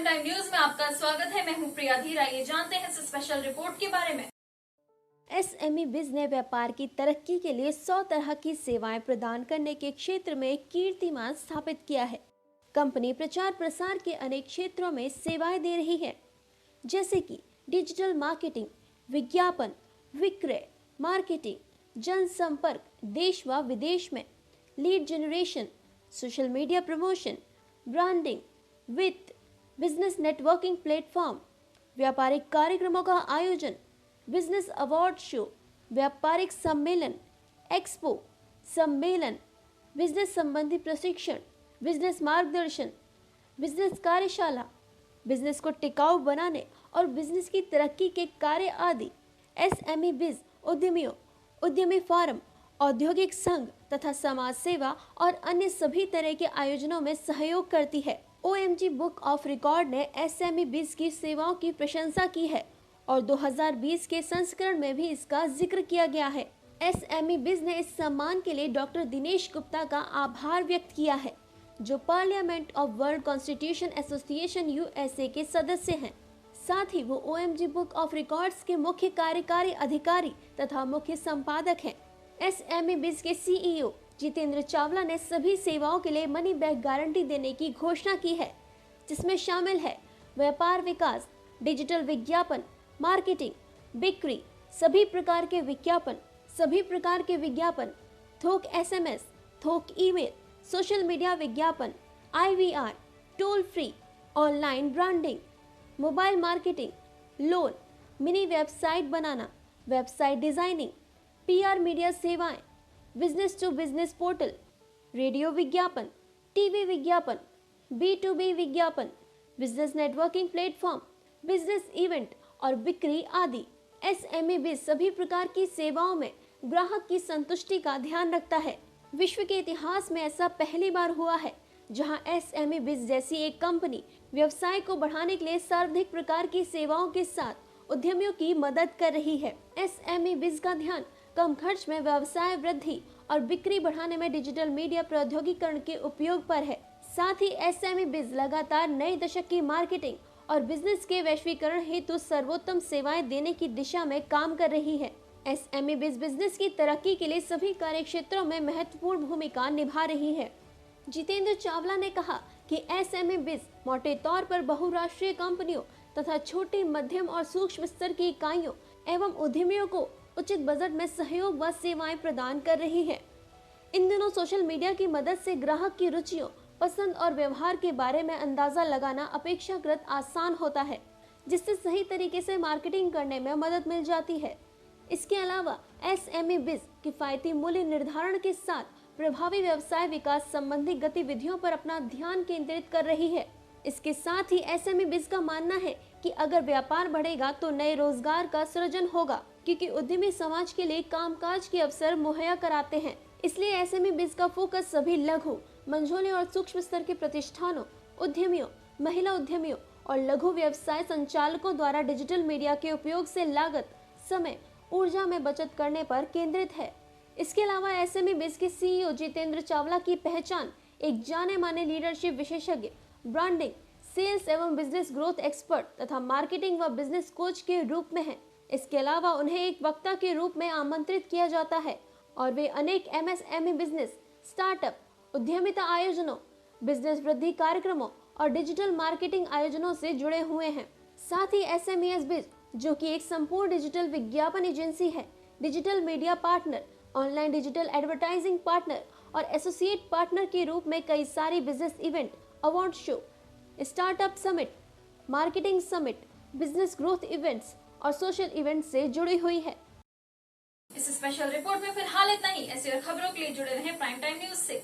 Prime time news में आपका स्वागत है। मैं हूं प्रिया धीरा। ये जानते हैं इस स्पेशल रिपोर्ट के बारे में। एसएमई बिज ने व्यापार की तरक्की के लिए 100 तरह की सेवाएं प्रदान करने के क्षेत्र में कीर्तिमान स्थापित किया है। कंपनी प्रचार प्रसार के अनेक क्षेत्रों में सेवाएं दे रही है, जैसे कि डिजिटल मार्केटिंग, विज्ञापन, विक्रय, मार्केटिंग, जनसंपर्क देश व विदेश में, lead generation, social media promotion, branding, वित्त, बिजनेस नेटवर्किंग प्लेटफॉर्म, व्यापारिक कार्यक्रमों का आयोजन, बिजनेस अवार्ड शो, व्यापारिक सम्मेलन, एक्सपो, सम्मेलन, बिजनेस संबंधी प्रशिक्षण, बिजनेस मार्गदर्शन, बिजनेस कार्यशाला, बिजनेस को टिकाऊ बनाने और बिजनेस की तरक्की के कार्य आदि। एसएमई बिज उद्यमियों, उद्यमी फोरम, औद्योगिक संघ तथा समाज सेवा और अन्य सभी तरह के आयोजनों में सहयोग करती है। OMG बुक ऑफ रिकॉर्ड ने एसएमई बिज की सेवाओं की प्रशंसा की है और 2020 के संस्करण में भी इसका जिक्र किया गया है। एसएमई बिज ने इस सम्मान के लिए डॉक्टर दिनेश गुप्ता का आभार व्यक्त किया है, जो parliament of world constitution association USA के सदस्य हैं। साथ ही वो OMG बुक ऑफ रिकॉर्ड्स के मुख्य कार्यकारी अधिकारी तथा मुख्य संपादक हैं। एसएमई बिज के CEO जितेंद्र चावला ने सभी सेवाओं के लिए मनी बैक गारंटी देने की घोषणा की है, जिसमें शामिल है व्यापार विकास, डिजिटल विज्ञापन, मार्केटिंग, बिक्री, सभी प्रकार के विज्ञापन, थोक SMS, थोक ईमेल, सोशल मीडिया विज्ञापन, IVR, toll free, online branding, mobile marketing, loan, mini website बनाना, वेबसाइट डिजाइनिंग, PR मीडिया सेवाएं, business to business portal, radio विज्ञापन, TV विज्ञापन, B2B विज्ञापन, business networking platform, business event और बिक्री आदि। एसएमई बिज सभी प्रकार की सेवाओं में ग्राहक की संतुष्टि का ध्यान रखता है। विश्व के इतिहास में ऐसा पहली बार हुआ है जहां एसएमई बिज जैसी एक कंपनी व्यवसाय को बढ़ाने के लिए सर्वाधिक प्रकार की सेवाओं के साथ उद्यमियों की मदद कर रही है। एसएमई बिज का ध्यान कम खर्च में व्यवसाय वृद्धि और बिक्री बढ़ाने में डिजिटल मीडिया प्रौद्योगिकीकरण के उपयोग पर है। साथ ही एसएमई बिज लगातार नए दशक की मार्केटिंग और बिजनेस के वैश्वीकरण हेतु सर्वोत्तम सेवाएं देने की दिशा में काम कर रही है। एसएमई बिज बिजनेस की तरक्की के लिए सभी कार्य क्षेत्रों में महत्वपूर्ण भूमिका निभा रही है। जितेंद्र चावला ने कहा कि एसएमई बिज मोटे तौर पर बहुराष्ट्रीय कंपनियों तथा छोटी, मध्यम और सूक्ष्म स्तर की इकाइयों एवं उद्यमियों को उचित बजट में सहयोग व सेवाएं प्रदान कर रही है। इन दिनों सोशल मीडिया की मदद से ग्राहक की रुचियों, पसंद और व्यवहार के बारे में अंदाजा लगाना अपेक्षाकृत आसान होता है, जिससे सही तरीके से मार्केटिंग करने में मदद मिल जाती है। इसके अलावा एसएमई बिज किफायती मूल्य निर्धारण के साथ प्रभावी व्यवसाय विकास संबंधी गतिविधियों पर अपना ध्यान केंद्रित कर रही है। इसके साथ ही एसएमई बिज का मानना है कि अगर व्यापार बढ़ेगा तो नए रोजगार का सृजन होगा, क्योंकि उद्यमी समाज के लिए कामकाज के अवसर मुहैया कराते हैं। इसलिए एसएमई बिज का फोकस सभी लघु, मंझोले और सूक्ष्म स्तर के प्रतिष्ठानों, उद्यमियों, महिला उद्यमियों और लघु व्यवसाय संचालकों द्वारा डिजिटल मीडिया के उपयोग से लागत, समय, ऊर्जा में बचत करने पर केंद्रित है। इसके अलावा एसएमई बिज के CEO जितेंद्र चावला की पहचान एक जाने माने लीडरशिप विशेषज्ञ, ब्रांडिंग, सेल्स एवं बिजनेस ग्रोथ एक्सपर्ट तथा मार्केटिंग व बिजनेस कोच के रूप में है। इसके अलावा उन्हें एक वक्ता के रूप में आमंत्रित किया जाता है और वे अनेक MSME बिजनेस, स्टार्टअप, उद्यमिता आयोजनों, बिजनेस वृद्धि कार्यक्रमों और डिजिटल मार्केटिंग आयोजनों से जुड़े हुए हैं। साथ ही एसएमईएस बिज, जो कि एक संपूर्ण डिजिटल विज्ञापन एजेंसी है, digital media partner, online digital advertising partner और एसोसिएट पार्टनर के रूप में कई सारी business event, award show, startup summit, marketing summit, business growth events और सोशल इवेंट्स से जुड़ी हुई है। इस स्पेशल रिपोर्ट में फिलहाल इतना ही। ऐसी और खबरों के लिए जुड़े रहें प्राइम टाइम न्यूज से।